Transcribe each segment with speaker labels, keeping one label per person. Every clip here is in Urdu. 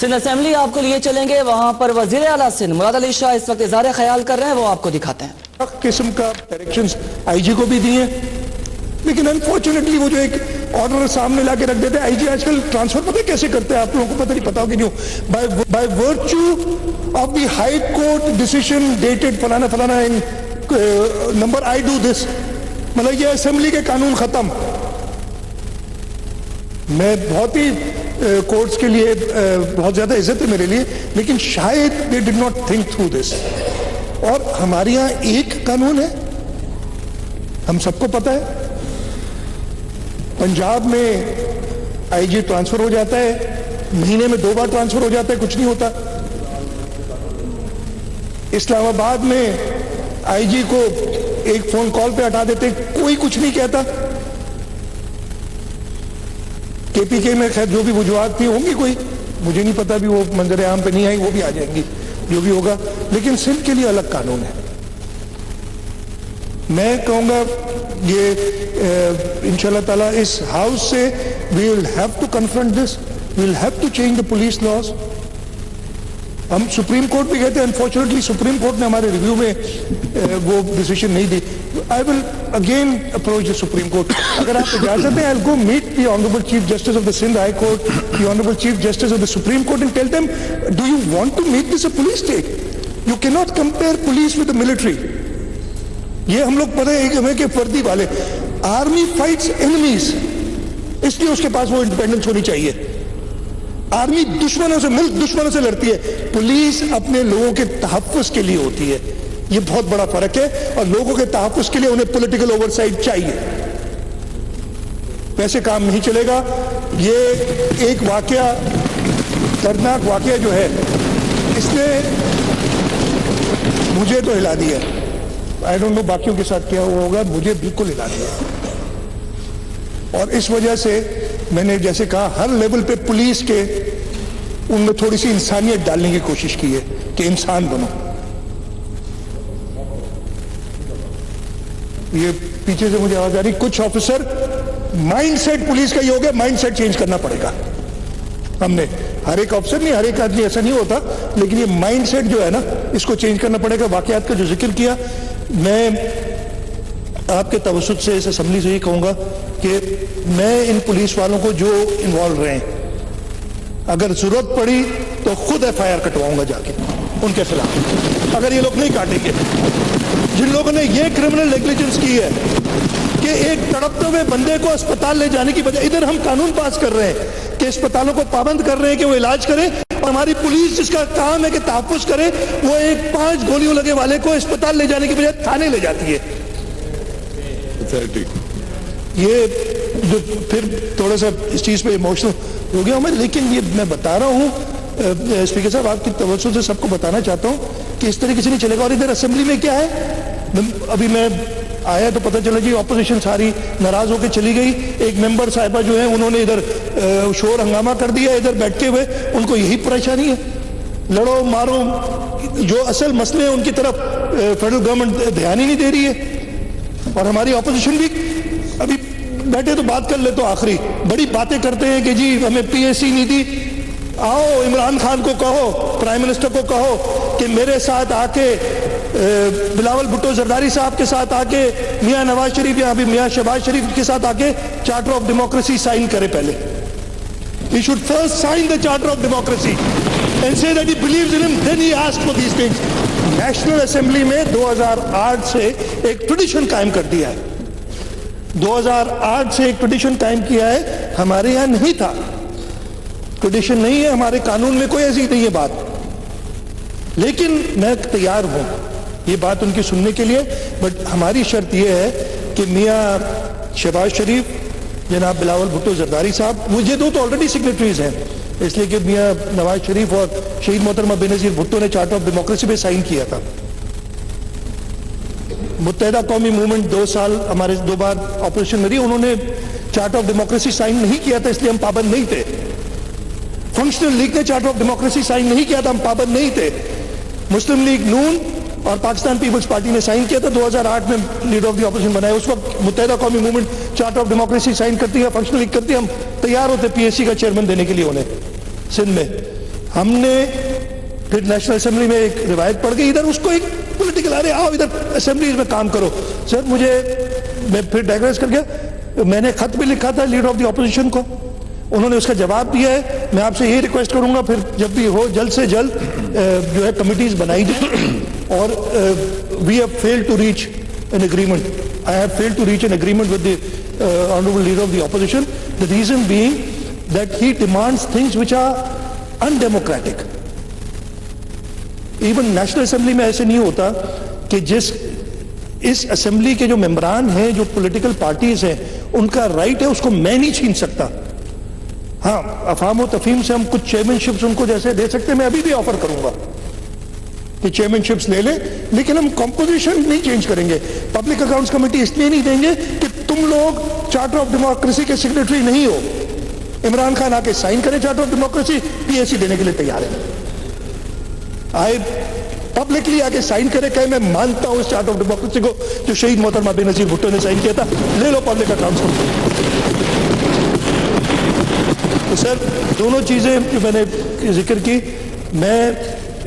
Speaker 1: سندھ اسمبلی آپ کو لیے چلیں گے، وہاں پر وزیر اعلیٰ سندھ مراد علی شاہ اس وقت اظہار خیال کر رہے ہیں، وہ آپ کو دکھاتے ہیں۔
Speaker 2: سخت قسم کا ڈائریکشنز آئی جی کو بھی دیے، لیکن انفارچونیٹلی وہ جو ایک آرڈر سامنے لا کے رکھ دیتے ہیں، آئی جی آج کل ٹرانسفر پتہ کیسے کرتے ہیں آپ لوگوں کو پتہ نہیں، پتا ہو کہ نہیں، by virtue of the high court decision dated فلانا فلانا نمبر آئی ڈو دس، مطلب یہ اسمبلی کے قانون ختم۔ میں بہت ہی کورٹس کے لیے بہت زیادہ عزت ہے میرے لیے، لیکن شاید they did not think through this. اور ہمارے یہاں ایک قانون ہے، ہم سب کو پتہ ہے، پنجاب میں آئی جی ٹرانسفر ہو جاتا ہے، مہینے میں 2 بار ٹرانسفر ہو جاتا ہے، کچھ نہیں ہوتا۔ اسلام آباد میں آئی جی کو ایک فون کال پہ ہٹا دیتے، کوئی کچھ نہیں کہتا۔ کے پی کے میں خیر جو بھی وجوہات تھی ہوں گی، کوئی مجھے نہیں پتا، بھی وہ منظر عام پہ نہیں آئی، وہ بھی آ جائیں گی جو بھی ہوگا، لیکن سندھ کے لیے الگ قانون ہے۔ میں کہوں گا یہ انشاءاللہ تعالیٰ اس ہاؤس سے we will have to confront this, we will have to change the police laws. ہم سپریم کورٹ بھی گئے تھے، انفارچونیٹلی سپریم کورٹ نے ہمارے ریویو میں وہ ڈیسیشن نہیں دی۔ I will again approach the supreme court, اگر آپ اجازت دیں، I'll go meet the Honorable Chief Justice of the Sindh High Court, the Honorable Chief Justice of the Supreme Court, and tell them, do you want to make this a police state? You cannot compare police with the military. یہ ہم لوگ پتہ ہے ہمیں کہ فردی والے، آرمی فائٹس اینیمیز، اس لیے اس کے پاس وہ انڈیپینڈنس ہونی چاہیے۔ آرمی دشمنوں سے، ملک دشمنوں سے لڑتی ہے، پولیس اپنے لوگوں کے تحفظ کے لیے ہوتی ہے۔ یہ بہت بڑا فرق ہے، اور لوگوں کے تحفظ کے لیے انہیں پولیٹیکل اوور سائٹ چاہیے، ویسے کام نہیں چلے گا۔ یہ ایک واقعہ، دردناک واقعہ جو ہے، اس نے مجھے تو ہلا دیا، آئی ڈونٹ نو باقیوں کے ساتھ کیا ہوا ہوگا، مجھے بالکل ہلا دیا۔ اور اس وجہ سے میں نے جیسے کہا، ہر لیول پہ پولیس کے ان میں تھوڑی سی انسانیت ڈالنے کی کوشش کی ہے کہ انسان بنو۔ یہ پیچھے سے مجھے آواز آ رہی، کچھ آفیسر مائنڈ سیٹ پولیس کا یہ ہو گیا، مائنڈ سیٹ چینج کرنا پڑے گا۔ ہم نے ہر ایک آفیسر نہیں، ہر ایک آدمی ایسا نہیں ہوتا، لیکن یہ مائنڈ سیٹ جو ہے نا، اس کو چینج کرنا پڑے گا۔ واقعات کا جو ذکر کیا، میں آپ کے توسط سے اس اسمبلی سے یہ کہوں گا کہ میں ان پولیس والوں کو جو انوالو رہے ہیں، اگر ضرورت پڑی تو خود ایف آئی آر کٹواؤں گا جا کے ان کے خلاف، اگر یہ لوگ نہیں کاٹیں گے۔ جن لوگوں نے یہ کرمنل نیگلیجنس کی ہے کہ ایک تڑپتے ہوئے بندے کو اسپتال لے جانے کی بجائے، ادھر ہم قانون پاس کر رہے ہیں کہ اسپتالوں کو پابند کر رہے ہیں کہ وہ علاج کریں، اور ہماری پولیس جس کا کام ہے کہ تحفظ کرے، وہ ایک 5 گولیوں لگے والے کو اسپتال لے جانے کی بجائے تھانے لے جاتی ہے۔ یہ جو پھر تھوڑا سا اس چیز پہ ایموشنل ہو گیا ہوں میں، لیکن یہ میں بتا رہا ہوں اسپیکر صاحب، آپ کی توسط سے سب کو بتانا چاہتا ہوں کہ اس طریقے سے نہیں چلے گا۔ اور ادھر اسمبلی میں کیا ہے، ابھی میں آیا تو پتہ چلا جی اپوزیشن ساری ناراض ہو کے چلی گئی، ایک ممبر صاحبہ جو ہیں انہوں نے ادھر شور ہنگامہ کر دیا، ادھر بیٹھے ہوئے، ان کو یہی پریشانی ہے، لڑو مارو، جو اصل مسئلے ہیں ان کی طرف فیڈرل گورنمنٹ دھیان ہی نہیں دے رہی ہے۔ اور ہماری اپوزیشن بھی ابھی بیٹھے تو بات کر لے، تو آخری بڑی باتیں کرتے ہیں کہ جی ہمیں پی ایس سی نہیں دی۔ آؤ عمران خان کو کہو، پرائم منسٹر کو کہو کہ میرے ساتھ آ کے، بلاول بھٹو زرداری صاحب کے ساتھ آ کے، میاں نواز شریف یا ابھی میاں شہباز شریف کے ساتھ آ کے چارٹر آف ڈیموکریسی سائن کرے پہلے۔ He should first sign the charter of democracy and say that he believes in him, then he asks for these things. National assembly میں 2008 سے ایک ٹریڈیشن قائم کر دیا ہے، 2008 سے ایک ٹریڈیشن قائم کیا ہے، ہمارے یہاں نہیں تھا، ٹریڈیشن نہیں ہے ہمارے قانون میں، کوئی ایسی نہیں ہے بات، لیکن میں تیار ہوں یہ بات ان کی سننے کے لیے، بٹ ہماری شرط یہ ہے کہ میاں شہباز شریف، جناب بلاول بھٹو زرداری صاحب، مجھے دو تو آلریڈی سگنیٹریز ہیں، اس لیے کہ میاں نواز شریف اور شہید محترمہ بینظیر بھٹو نے چارٹر آف ڈیموکریسی پہ سائن کیا تھا۔ متحدہ قومی موومنٹ 2 سال ہمارے 2 بار اپوزیشن میں رہی، انہوں نے چارٹر آف ڈیموکریسی سائن نہیں کیا تھا، اس لیے ہم پابند نہیں تھے۔ فنکشنل لیگ نے چارٹر آف ڈیموکریسی سائن نہیں کیا تھا، ہم پابند نہیں تھے۔ مسلم لیگ نون اور پاکستان پیپلز پارٹی نے سائن کیا تھا، 2008 میں لیڈر آف دی اپوزیشن بنایا، اس وقت Muttahida Qaumi movement charter of democracy sign کرتی ہے، فنکشنل لیگ کرتی ہے، ہم تیار ہوتے پی ایس سی کا چیئرمین دینے کے لیے انہیں سندھ میں۔ ہم نے پھر نیشنل اسمبلی میں ایک روایت پڑھ گئی, ادھر اس کو ایک پولیٹیکل آ رہے آؤ ادھر اسمبلیز میں کام کرو. سر میں پھر ڈائگریس کر گیا, میں نے خط بھی لکھا تھا لیڈر آف دی اپوزیشن کو, انہوں نے اس کا جواب دیا ہے. میں آپ سے یہی ریکویسٹ کروں گا پھر جب بھی ہو جلد سے جلد جو ہے کمیٹیز بنائی جائیں. اور we have failed to reach an agreement. I have failed to reach an agreement with the honourable leader of the opposition. The reason being that he demands things which are undemocratic. Even national assembly میں ایسے نہیں ہوتا کہ اس اسمبلی کے جو ممبران ہیں, جو پولیٹیکل پارٹیز ہیں, ان کا رائٹ ہے, اس کو میں نہیں چھین سکتا. ہاں, افہام و تفہیم سے ہم کچھ چیئرمین شپس ان کو جیسے دے سکتے ہیں, میں ابھی بھی آفر کروں گا کہ چیئرمین شپس لے لیں, لیکن ہم کمپوزیشن نہیں چینج کریں گے. پبلک اکاؤنٹس کمیٹی اس لیے نہیں دیں گے کہ تم لوگ چارٹر آف ڈیموکریسی کے سیکریٹری نہیں ہو. عمران خان آ کے سائن کرے charter of democracy, P S C دینے کے لیے تیار ہے. آئے پبلکلی آ کے سائن کرے کہ میں مانتا ہوں اس چارٹر آف ڈیموکریسی کو جو شہید محترمہ بے نظیر بھٹو نے سائن کیا تھا. لے لو پبلک اکاؤنٹس کو. تو سر دونوں چیزیں جو میں نے ذکر کی, میں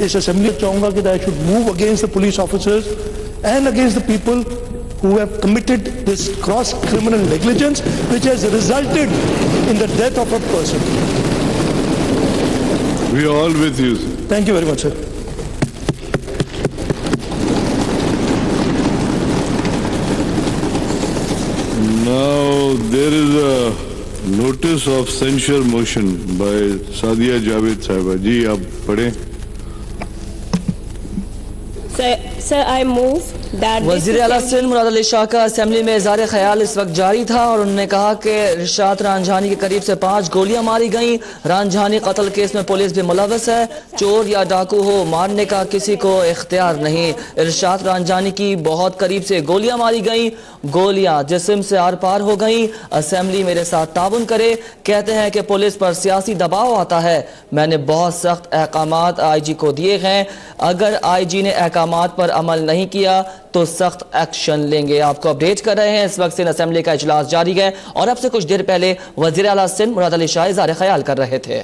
Speaker 2: اس اسمبلی چاہوں گا کہ I should move against the police officers and against the people who have committed this gross criminal negligence which has resulted in the death of a person.
Speaker 3: We are all with you.
Speaker 2: Thank you very much, sir.
Speaker 3: Now there is a notice of censure motion by Sadia Javed Sahiba. Ji, aap padhein.
Speaker 4: Sir, I move that
Speaker 1: وزیر اعلیٰ سندھ مراد علی شاہ کا اسمبلی میں اظہار خیال اس وقت جاری تھا, اور انہوں نے کہا کہ ارشاد رانجھانی کے قریب سے 5 گولیاں ماری گئیں. رانجھانی قتل کیس میں پولیس بھی ملوث ہے. چور یا ڈاکو ہو, مارنے کا کسی کو اختیار نہیں. ارشاد رانجھانی کی بہت قریب سے گولیاں ماری گئیں, گولیاں جسم سے آر پار ہو گئیں. اسمبلی میرے ساتھ تعاون کرے. کہتے ہیں کہ پولیس پر سیاسی دباؤ آتا ہے. میں نے بہت سخت احکامات آئی جی کو دیے ہیں. اگر آئی جی نے احکامات پر عمل نہیں کیا تو سخت ایکشن لیں گے. آپ کو اپڈیٹ کر رہے ہیں. اس وقت سندھ اسمبلی کا اجلاس جاری ہے, اور اب سے کچھ دیر پہلے وزیر اعلیٰ سندھ مراد علی شاہ اظہار خیال کر رہے تھے.